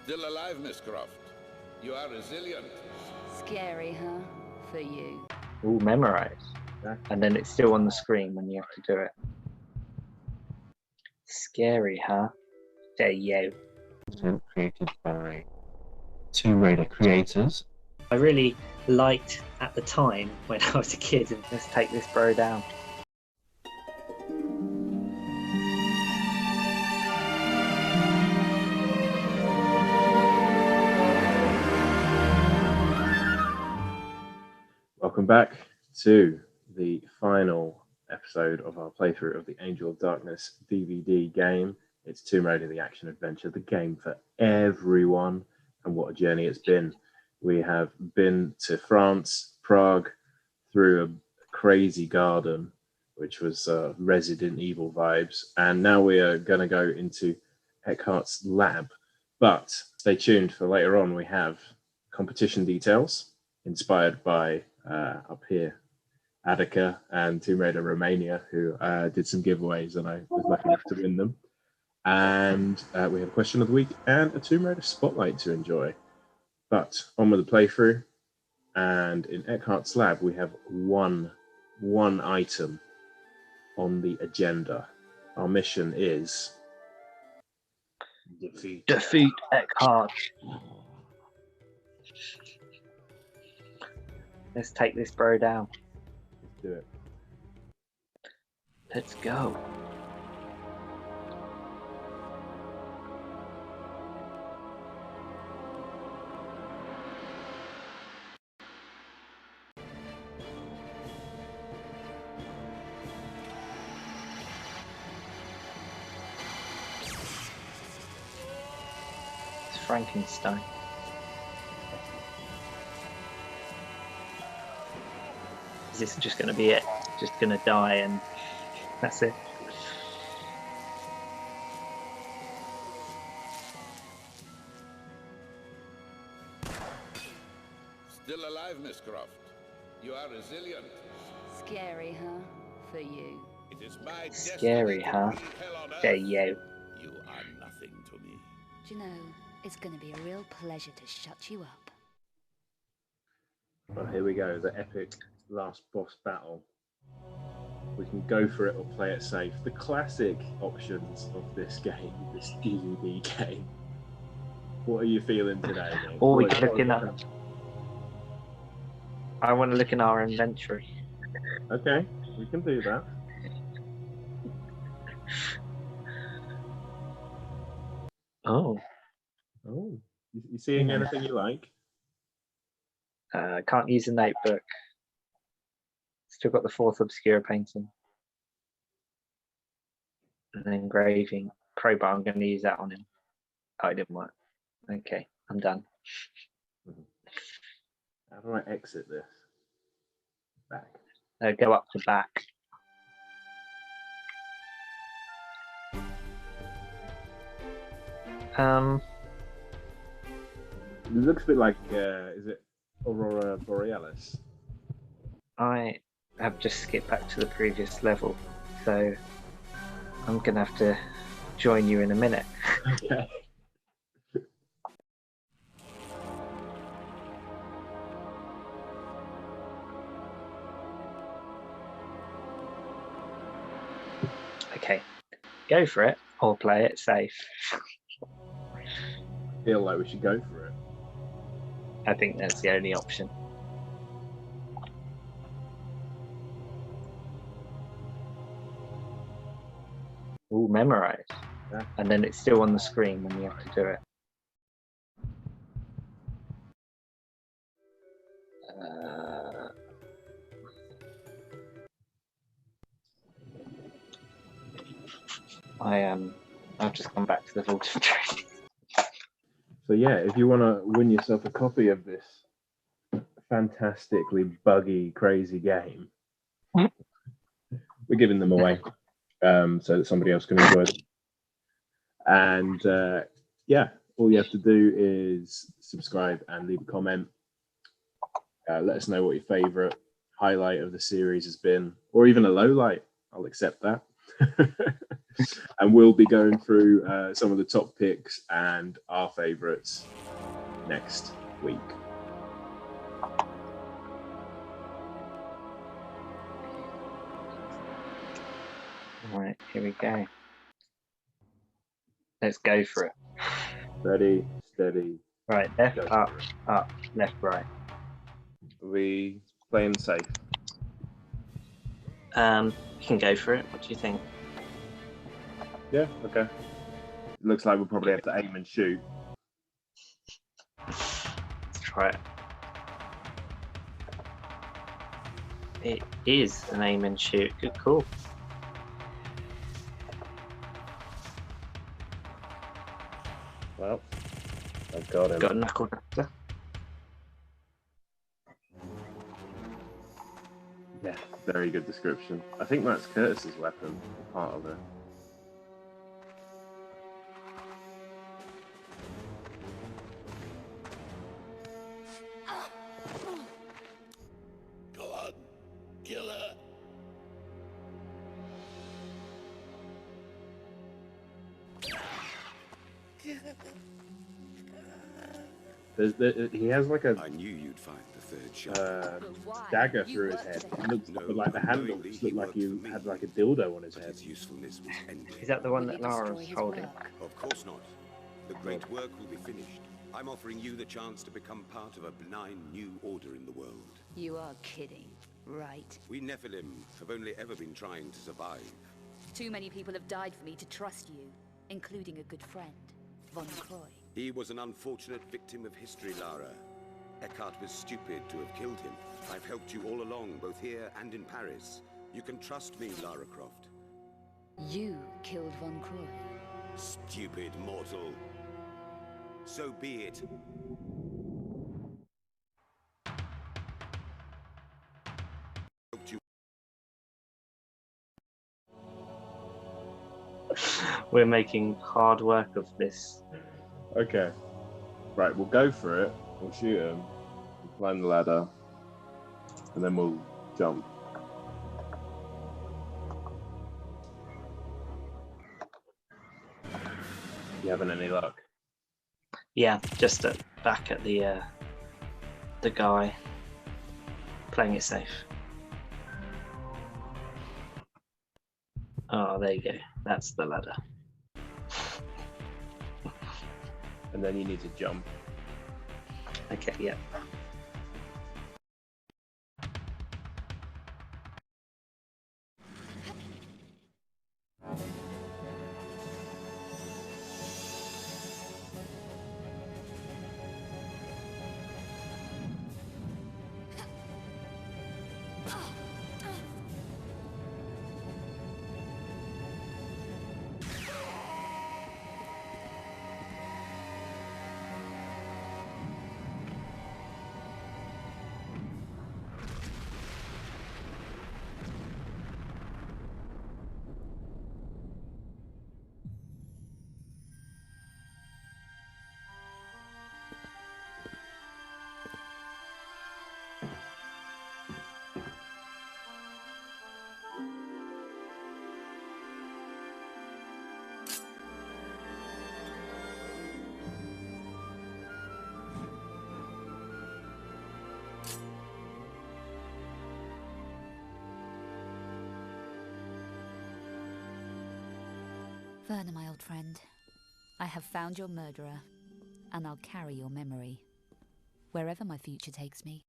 Still alive, Miss Croft. You are resilient. Scary, huh? For you. All memorized. And then it's still on the screen when you have to do it. Scary, huh? There you. Created by Tomb Raider creators. I really liked at the time when I was a kid, and let's take this bro down. Welcome back to the final episode of our playthrough of the Angel of Darkness DVD game. It's Tomb Raider: The Action Adventure, the game for everyone, and what a journey it's been. We have been to France, Prague, through a crazy garden, which was Resident Evil vibes, and now we are going to go into Eckhardt's lab. But stay tuned for later on. We have competition details inspired by up here, Attica and Tomb Raider Romania, who did some giveaways, and I was lucky enough to win them. And we have a question of the week and a Tomb Raider spotlight to enjoy. But on with the playthrough, and in Eckhardt's lab we have one item on the agenda. Our mission is Defeat Eckhardt. Let's take this bro down. Let's do it. Let's go. It's Frankenstein. Is this just going to be it? Just going to die and that's it? Still alive, Miss Croft. You are resilient. Scary, huh? For you. It is my Scary, destiny huh? to bring hell on There earth. you. You are nothing to me. Do you know, it's going to be a real pleasure to shut you up. Well, here we go, the epic last boss battle. We can go for it or play it safe. The classic options of this game, this DVD game. What are you feeling today, Nick? Or we What- could look in that. I want to look in our inventory. Okay, we can do that. Oh, Oh, you seeing anything you like? can't use a notebook. Still got the fourth obscure painting. And then engraving. Crowbar, I'm going to use that on him. Oh, it didn't work. Okay, I'm done. How do I exit this? Back. Go up to back. It looks a bit like, is it Aurora Borealis? I have just skipped back to the previous level, so I'm going to have to join you in a minute. Okay. Okay, go for it or play it safe. I feel like we should go for it. I think that's the only option. All memorized. Yeah. And then it's still on the screen when you have to do it. I've just gone back to the vault of training. So yeah, if you want to win yourself a copy of this fantastically buggy, crazy game, we're giving them away so that somebody else can enjoy them. And yeah, all you have to do is subscribe and leave a comment. Let us know what your favorite highlight of the series has been, or even a low light. I'll accept that. And we'll be going through some of the top picks and our favourites next week. Right, here we go. Let's go for it. Ready, steady. Right, left, up, up, left, right. Are we playing safe? You can go for it. What do you think? Yeah, okay. It looks like we'll probably have to aim and shoot. Let's try it. It is an aim and shoot. Good call. Well, I've got him. Got a knuckle duster. Yeah, very good description. I think that's Curtis's weapon, part of it. Go on, kill her. He has like a I knew you'd find the third shot. dagger through his head. It looks like the handles look like he had like a dildo on his But head. its usefulness was ended. Is that the one that Will you Lara destroy was his holding? work? Of course not. The great work will be finished. I'm offering you the chance to become part of a benign new order in the world. You are kidding, right? We Nephilim have only ever been trying to survive. Too many people have died for me to trust you, including a good friend, Von Croy. He was an unfortunate victim of history, Lara. Eckhardt was stupid to have killed him. I've helped you all along, both here and in Paris. You can trust me, Lara Croft. You killed Von Croy. Stupid mortal. So be it. Helped you. We're making hard work of this. Okay. Right, we'll go for it. We'll shoot him. We'll climb the ladder. And then we'll jump. You having any luck? Yeah, just back at the guy, playing it safe. Oh, there you go. That's the ladder. And then you need to jump. Okay, yeah. Verna, my old friend, I have found your murderer, and I'll carry your memory, wherever my future takes me.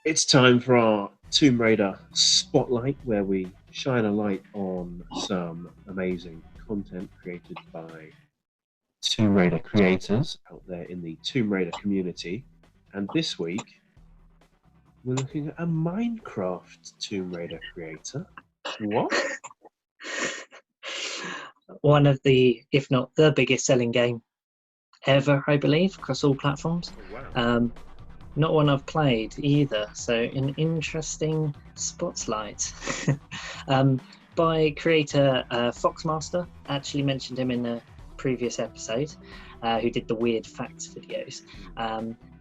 It's time for our Tomb Raider Spotlight, where we shine a light on some amazing content created by Tomb Raider creators out there in the Tomb Raider community. And this week, we're looking at a Minecraft Tomb Raider creator. What? One of the, if not the biggest selling game ever, I believe, across all platforms. Oh, wow. Not one I've played either, so an interesting spotlight. By creator Foxmaster, actually mentioned him in a previous episode, who did the weird facts videos.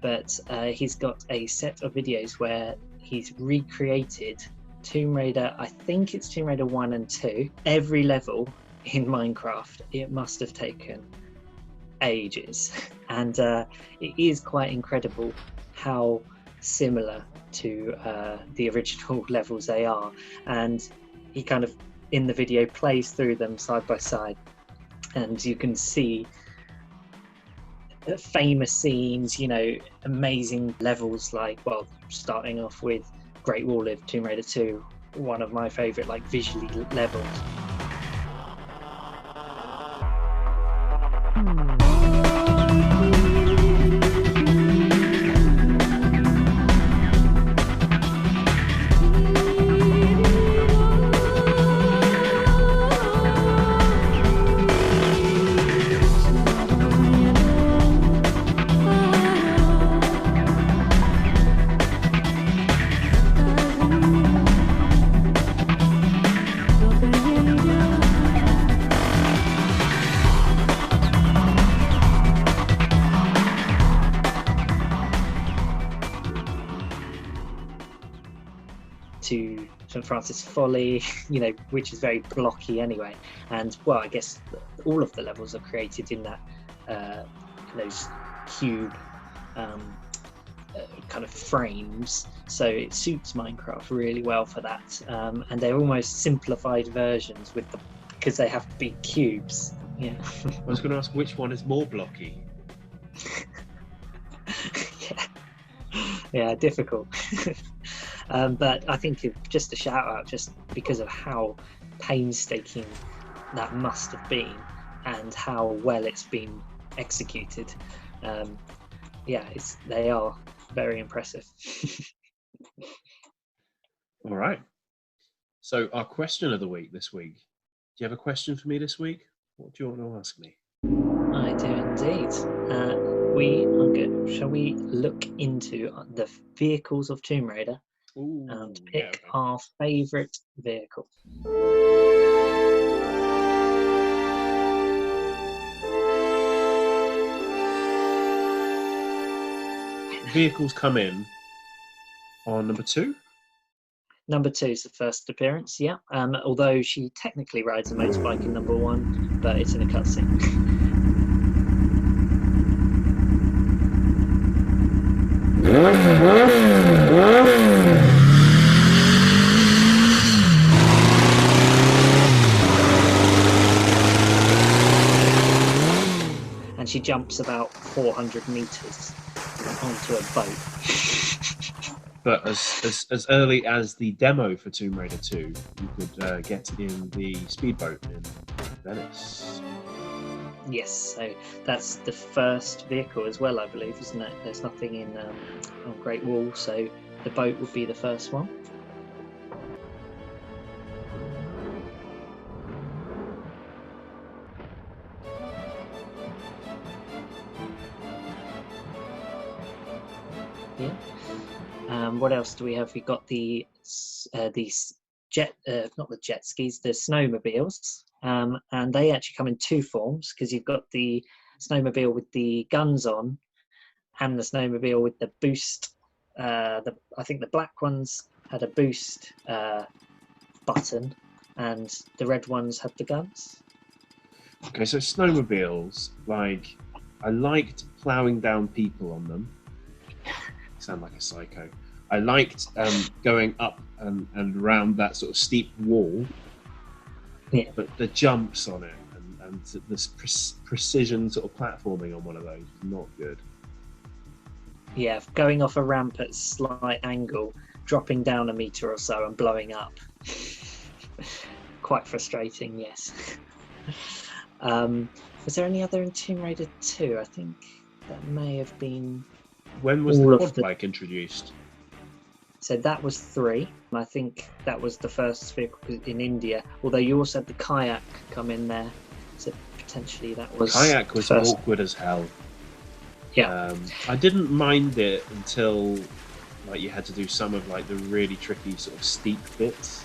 But he's got a set of videos where he's recreated Tomb Raider, I think it's Tomb Raider 1 and 2, every level in Minecraft. It must have taken ages. And it is quite incredible how similar to the original levels they are. And he kind of, in the video, plays through them side by side. And you can see famous scenes, you know, amazing levels, like, well, starting off with Great Wall of Tomb Raider 2, one of my favourite, like, visually levels. To St Francis Folly, you know, which is very blocky anyway. And well, I guess all of the levels are created in that those cube kind of frames, so it suits Minecraft really well for that. And they're almost simplified versions because they have to be cubes. Yeah. I was going to ask which one is more blocky. Yeah, difficult. But I think just a shout out, just because of how painstaking that must have been and how well it's been executed. Yeah, they are very impressive. All right. So our question of the week this week. Do you have a question for me this week? What do you want to ask me? I do indeed. We are good. Shall we look into the vehicles of Tomb Raider? Ooh, And pick our favourite vehicle. Vehicles come in on number 2. Number 2 is the first appearance, yeah. Although she technically rides a motorbike in number 1, but it's in a cutscene. And she jumps about 400 meters onto a boat. But as early as the demo for Tomb Raider 2, you could get in the speedboat in Venice. Yes, so that's the first vehicle as well, I believe, isn't it? There's nothing in on Great Wall, so the boat would be the first one. Yeah. What else do we have? We've got these not the jet skis, the snowmobiles, and they actually come in 2 forms, because you've got the snowmobile with the guns on, and the snowmobile with the boost. I think the black ones had a boost button, and the red ones had the guns. Okay, so snowmobiles, like, I liked ploughing down people on them. Sound like a psycho. I liked going up and around that sort of steep wall, Yeah. but the jumps on it and this precision sort of platforming on one of those is not good. Yeah, going off a ramp at a slight angle, dropping down a meter or so and blowing up. Quite frustrating, yes. Was there any other in Tomb Raider 2? I think that may have been... When was the quad bike introduced? So that was 3. I think that was the first vehicle in India, although you also had the kayak come in there, so potentially that was... Kayak was awkward as hell. Yeah. I didn't mind it until like you had to do some of like the really tricky sort of steep bits.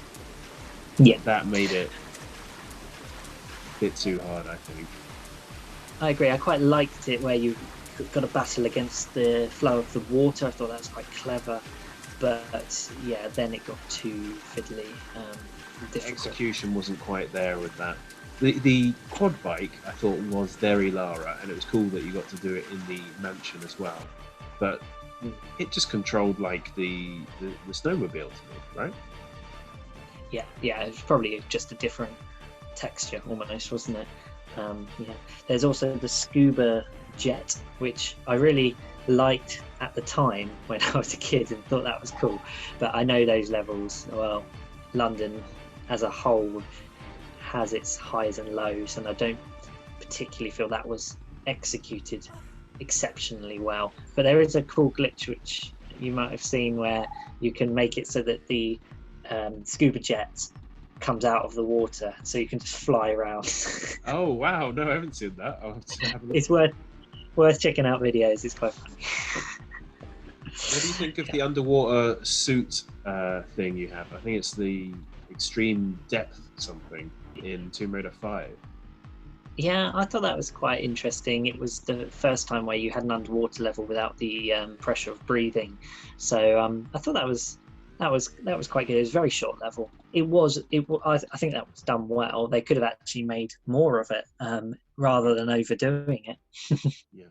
Yeah. That made it a bit too hard, I think. I agree. I quite liked it where you got to battle against the flow of the water. I thought that was quite clever. But yeah, then it got too fiddly. The execution wasn't quite there with that. The quad bike I thought was very Lara, and it was cool that you got to do it in the mansion as well. But it just controlled like the snowmobile to me, right? Yeah, it was probably just a different texture almost, wasn't it? Yeah. There's also the scuba jet, which I really liked at the time when I was a kid and thought that was cool. But I know those levels, well, London as a whole has its highs and lows, and I don't particularly feel that was executed exceptionally well. But there is a cool glitch which you might have seen where you can make it so that the scuba jet comes out of the water, so you can just fly around. Oh wow, no, I haven't seen that. I'll have to have a look. It's worth checking out videos. It's quite funny. What do you think of the underwater suit thing you have? I think it's the extreme depth something in Tomb Raider 5. Yeah, I thought that was quite interesting. It was the first time where you had an underwater level without the pressure of breathing. So I thought that was quite good. It was a very short level. I think that was done well. They could have actually made more of it rather than overdoing it. Yeah.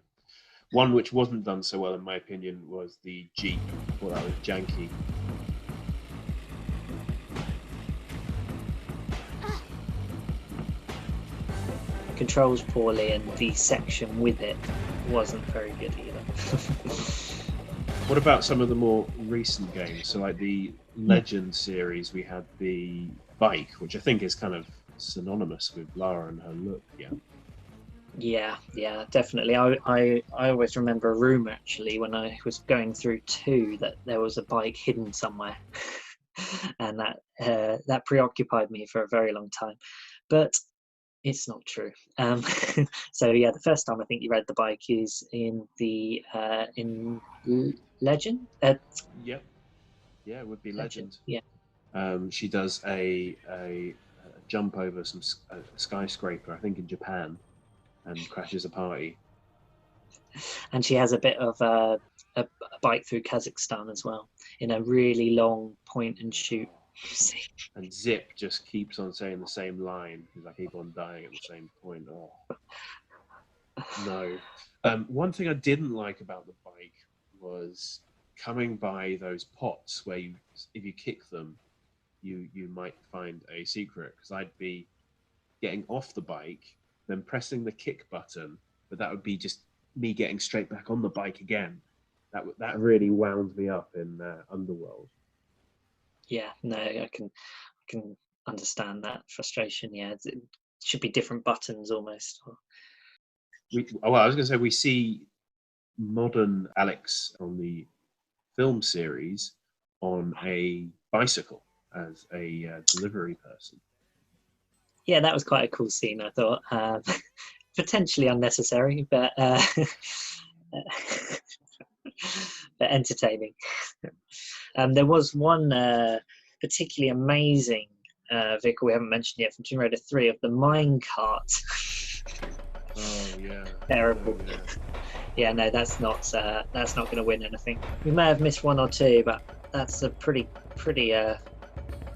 One which wasn't done so well, in my opinion, was the Jeep. Well, that was janky. Controls poorly, and the section with it wasn't very good either. What about some of the more recent games? So like the Legend series, we had the bike, which I think is kind of synonymous with Lara and her look. Yeah, definitely. I always remember a rumor actually when I was going through 2 that there was a bike hidden somewhere, and that preoccupied me for a very long time. But it's not true. So yeah, the first time I think you rode the bike is in the in Legend. Yep. Yeah, it would be Legend. Yeah. She does a jump over some skyscraper, I think in Japan, and crashes a party. And she has a bit of a bike through Kazakhstan as well, in a really long point and shoot scene. And Zip just keeps on saying the same line because I keep on dying at the same point. Oh no. One thing I didn't like about the bike was coming by those pots where if you kick them, you might find a secret, because I'd be getting off the bike, then pressing the kick button, but that would be just me getting straight back on the bike again. That really wound me up in Underworld. Yeah, no, I can understand that frustration. Yeah, it should be different buttons almost. I was going to say, we see modern Alex on the film series on a bicycle as a delivery person. Yeah, that was quite a cool scene, I thought. Potentially unnecessary, but but entertaining. There was one particularly amazing vehicle we haven't mentioned yet from Tomb Raider 3 of the mine cart. Oh yeah. Terrible. Oh, yeah. Yeah, no, that's not going to win anything. We may have missed 1 or 2, but that's a pretty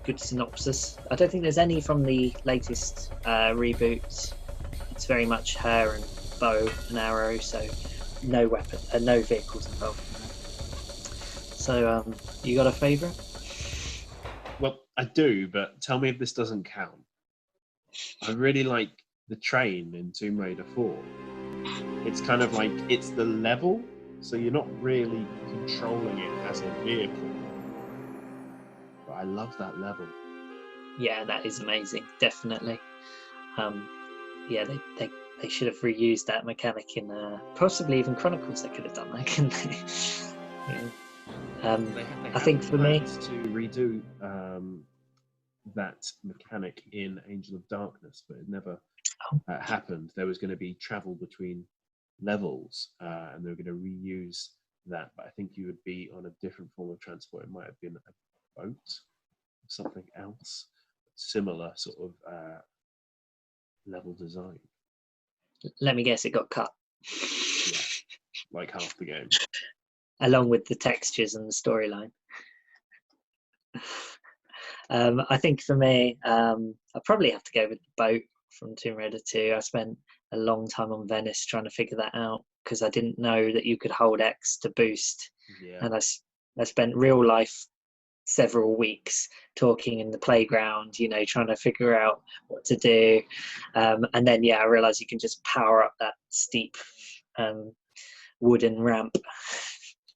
good synopsis. I don't think there's any from the latest reboots. It's very much her and bow and arrow, so no weapon, no vehicles involved. So, you got a favourite? Well, I do, but tell me if this doesn't count. I really like the train in Tomb Raider 4. It's kind of like, it's the level, so you're not really controlling it as a vehicle. But I love that level. Yeah, that is amazing, definitely. Yeah, they should have reused that mechanic in possibly even Chronicles. They could have done that, couldn't they? Yeah. They I think for me, to redo that mechanic in Angel of Darkness, but it never happened. There was going to be travel between levels, and they were going to reuse that, but I think you would be on a different form of transport. It might have been a boat or something else, similar sort of level design. Let me guess, it got cut. Yeah, like half the game. Along with the textures and the storyline. I think for me, I probably have to go with the boat from Tomb Raider 2. I spent a long time on Venice trying to figure that out because I didn't know that you could hold X to boost. Yeah. And I spent real life several weeks talking in the playground, you know, trying to figure out what to do. And then, yeah, I realized you can just power up that steep wooden ramp.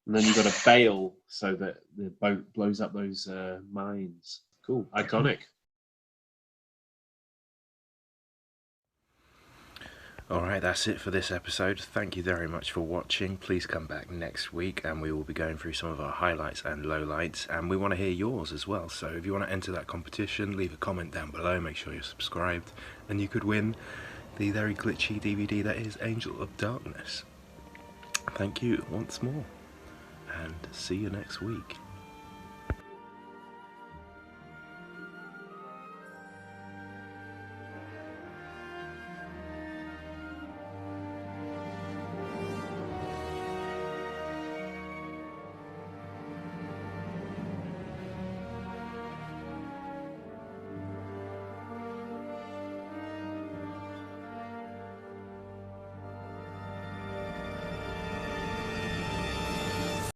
And then you've got to bail so that the boat blows up those mines. Cool. Iconic. Alright, that's it for this episode. Thank you very much for watching. Please come back next week and we will be going through some of our highlights and lowlights, and we want to hear yours as well. So if you want to enter that competition, leave a comment down below, make sure you're subscribed, and you could win the very glitchy DVD that is Angel of Darkness. Thank you once more, and see you next week.